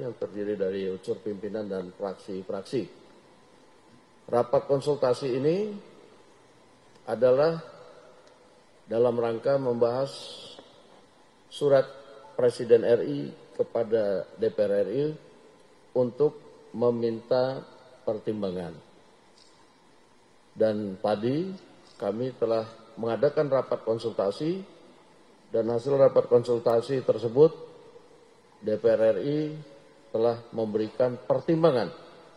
yang terdiri dari unsur pimpinan dan fraksi-fraksi. Rapat konsultasi ini adalah dalam rangka membahas surat Presiden RI kepada DPR RI untuk meminta pertimbangan. Dan tadi kami telah mengadakan rapat konsultasi dan hasil rapat konsultasi tersebut DPR RI telah memberikan pertimbangan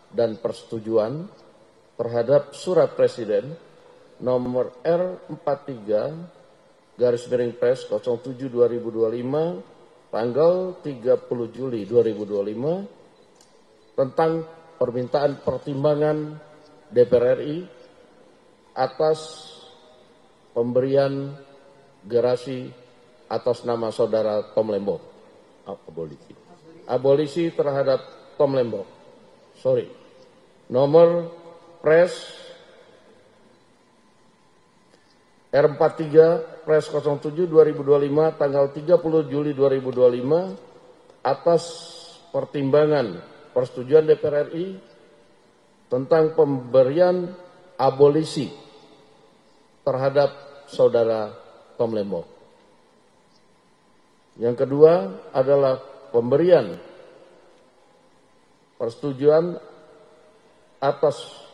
dan persetujuan terhadap surat Presiden nomor R43/Pres 07/2025 tanggal 30 Juli 2025 tentang permintaan pertimbangan DPR RI atas pemberian gerasi atas nama saudara Tom Lembong. Abolisi terhadap Tom Lembong. Nomor Pres R43 Pres 07/2025 tanggal 30 Juli 2025 atas pertimbangan persetujuan DPR RI tentang pemberian abolisi terhadap saudara Tom Lembong. Yang kedua adalah pemberian persetujuan atas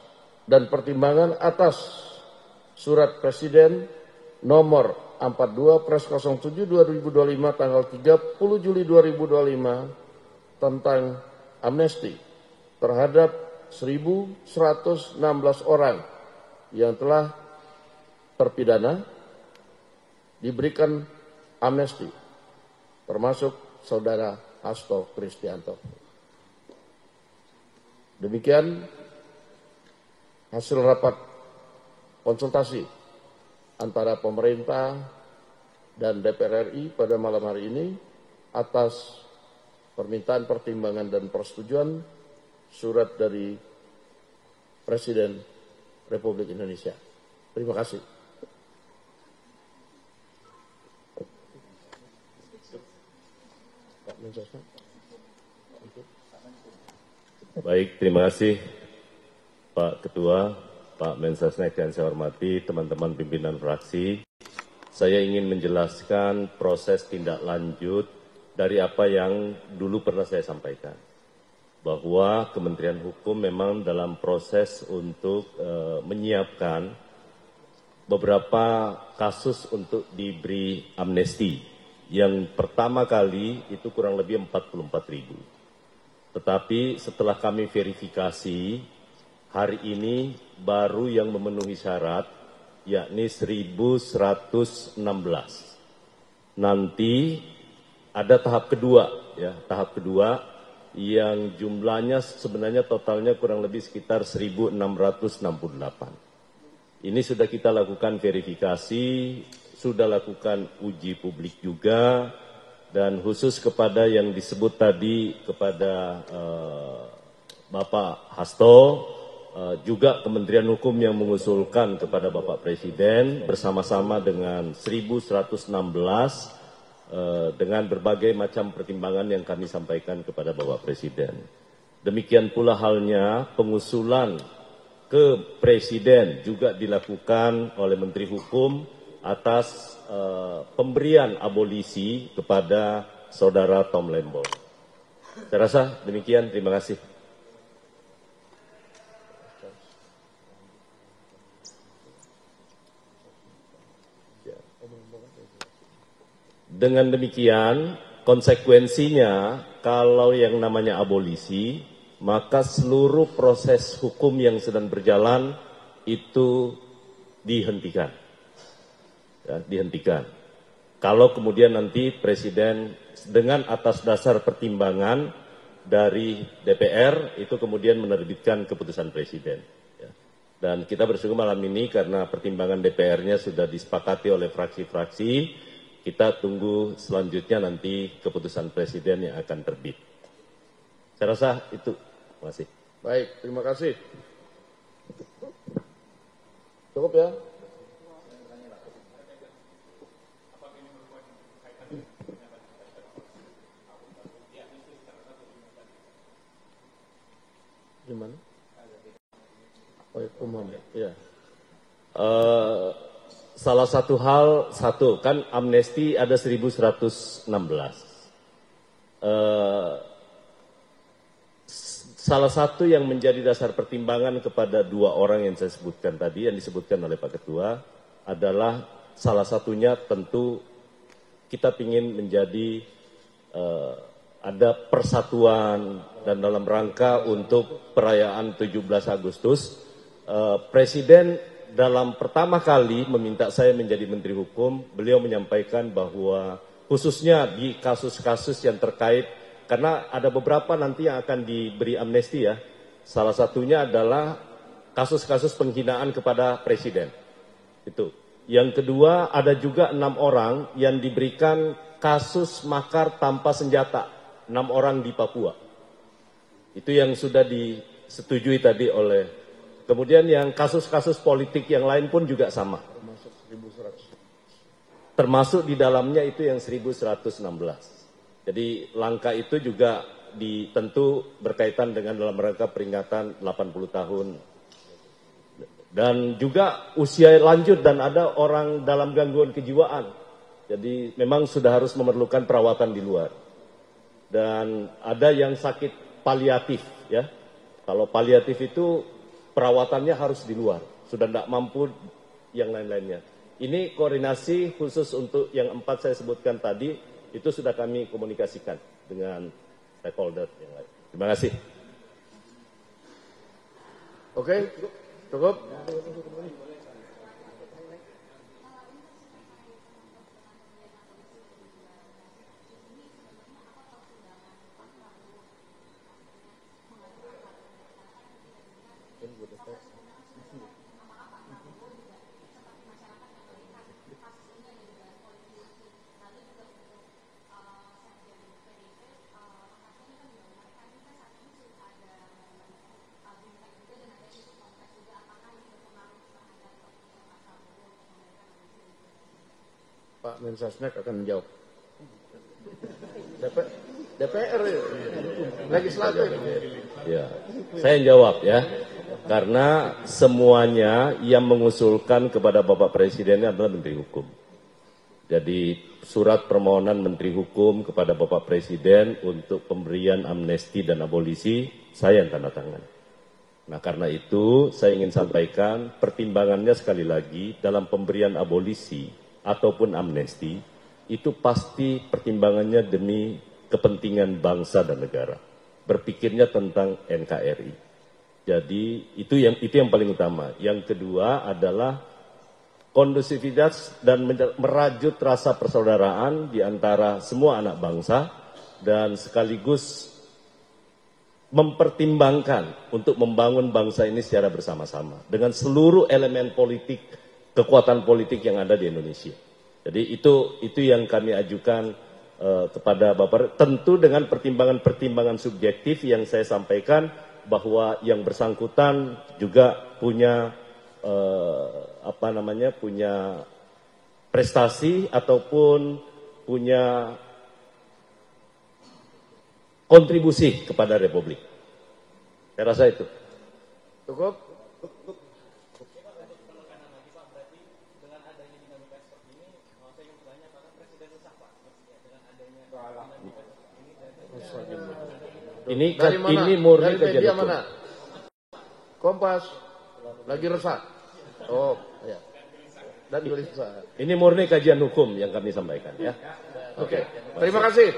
dan pertimbangan atas surat Presiden nomor 42 Pres 07/2025 tanggal 30 Juli 2025 tentang amnesti terhadap 1.116 orang yang telah terpidana diberikan amnesti, termasuk saudara Hasto Kristianto. Demikian hasil rapat konsultasi antara pemerintah dan DPR RI pada malam hari ini atas permintaan pertimbangan dan persetujuan surat dari Presiden Republik Indonesia. Terima kasih. Baik, terima kasih Pak Ketua, Pak Mensesnek yang saya hormati, teman-teman pimpinan fraksi. Saya ingin menjelaskan proses tindak lanjut dari apa yang dulu pernah saya sampaikan. Bahwa Kementerian Hukum memang dalam proses untuk menyiapkan beberapa kasus untuk diberi amnesti. Yang pertama kali itu kurang lebih 44.000. Tetapi setelah kami verifikasi, hari ini baru yang memenuhi syarat, yakni 1.116. Nanti ada tahap kedua, ya, tahap kedua yang jumlahnya sebenarnya totalnya kurang lebih sekitar 1.668. Ini sudah kita lakukan verifikasi, sudah lakukan uji publik juga, dan khusus kepada yang disebut tadi kepada Bapak Hasto, juga Kementerian Hukum yang mengusulkan kepada Bapak Presiden bersama-sama dengan 1.116 dengan berbagai macam pertimbangan yang kami sampaikan kepada Bapak Presiden. Demikian pula halnya pengusulan ke Presiden juga dilakukan oleh Menteri Hukum atas pemberian abolisi kepada saudara Tom Lembong. Saya rasa demikian, terima kasih. Dengan demikian, konsekuensinya kalau yang namanya abolisi, maka seluruh proses hukum yang sedang berjalan itu dihentikan. Ya, dihentikan. Kalau kemudian nanti Presiden dengan atas dasar pertimbangan dari DPR itu kemudian menerbitkan keputusan Presiden. Ya. Dan kita bersyukur malam ini karena pertimbangan DPR-nya sudah disepakati oleh fraksi-fraksi, kita tunggu selanjutnya nanti keputusan Presiden yang akan terbit. Saya rasa itu. Terima kasih. Baik, terima kasih. Cukup ya? Di mana? Oh, Kumham. Ya. Salah satu hal, kan amnesti ada 1116. Salah satu yang menjadi dasar pertimbangan kepada dua orang yang saya sebutkan tadi, yang disebutkan oleh Pak Ketua, adalah salah satunya tentu kita ingin menjadi ada persatuan, dan dalam rangka untuk perayaan 17 Agustus, Presiden dalam pertama kali meminta saya menjadi Menteri Hukum, beliau menyampaikan bahwa khususnya di kasus-kasus yang terkait, karena ada beberapa nanti yang akan diberi amnesti ya, salah satunya adalah kasus-kasus penghinaan kepada Presiden. Itu. Yang kedua, ada juga 6 orang yang diberikan kasus makar tanpa senjata, 6 orang di Papua. Itu yang sudah disetujui tadi oleh. Kemudian yang kasus-kasus politik yang lain pun juga sama. Termasuk di dalamnya itu yang 1116. Jadi langkah itu juga tentu berkaitan dengan dalam rangka peringatan 80 tahun. Dan juga usia lanjut dan ada orang dalam gangguan kejiwaan. Jadi memang sudah harus memerlukan perawatan di luar. Dan ada yang sakit paliatif ya. Kalau paliatif itu perawatannya harus di luar, sudah tidak mampu yang lain-lainnya. Ini koordinasi khusus untuk yang 4 saya sebutkan tadi, itu sudah kami komunikasikan dengan stakeholder yang lain. Terima kasih. Oke, cukup. Pak Mensesnek akan menjawab. DPR legislatif. Ya, saya jawab ya. Karena semuanya yang mengusulkan kepada Bapak Presiden adalah Menteri Hukum. Jadi surat permohonan Menteri Hukum kepada Bapak Presiden untuk pemberian amnesti dan abolisi, saya yang tanda tangan. Nah karena itu saya ingin sampaikan pertimbangannya sekali lagi dalam pemberian abolisi ataupun amnesti, itu pasti pertimbangannya demi kepentingan bangsa dan negara. Berpikirnya tentang NKRI. Jadi itu yang paling utama. Yang kedua adalah kondusivitas dan merajut rasa persaudaraan di antara semua anak bangsa dan sekaligus mempertimbangkan untuk membangun bangsa ini secara bersama-sama dengan seluruh elemen politik, kekuatan politik yang ada di Indonesia. Jadi itu yang kami ajukan kepada Bapak, tentu dengan pertimbangan-pertimbangan subjektif yang saya sampaikan, bahwa yang bersangkutan juga punya punya prestasi ataupun punya kontribusi kepada Republik. Saya rasa itu. Cukup. Ini murni kajian hukum. Mana? Kompas lagi resah. Oh, ya. Dan gelisah. Ini murni kajian hukum yang kami sampaikan ya. Oke. Terima kasih.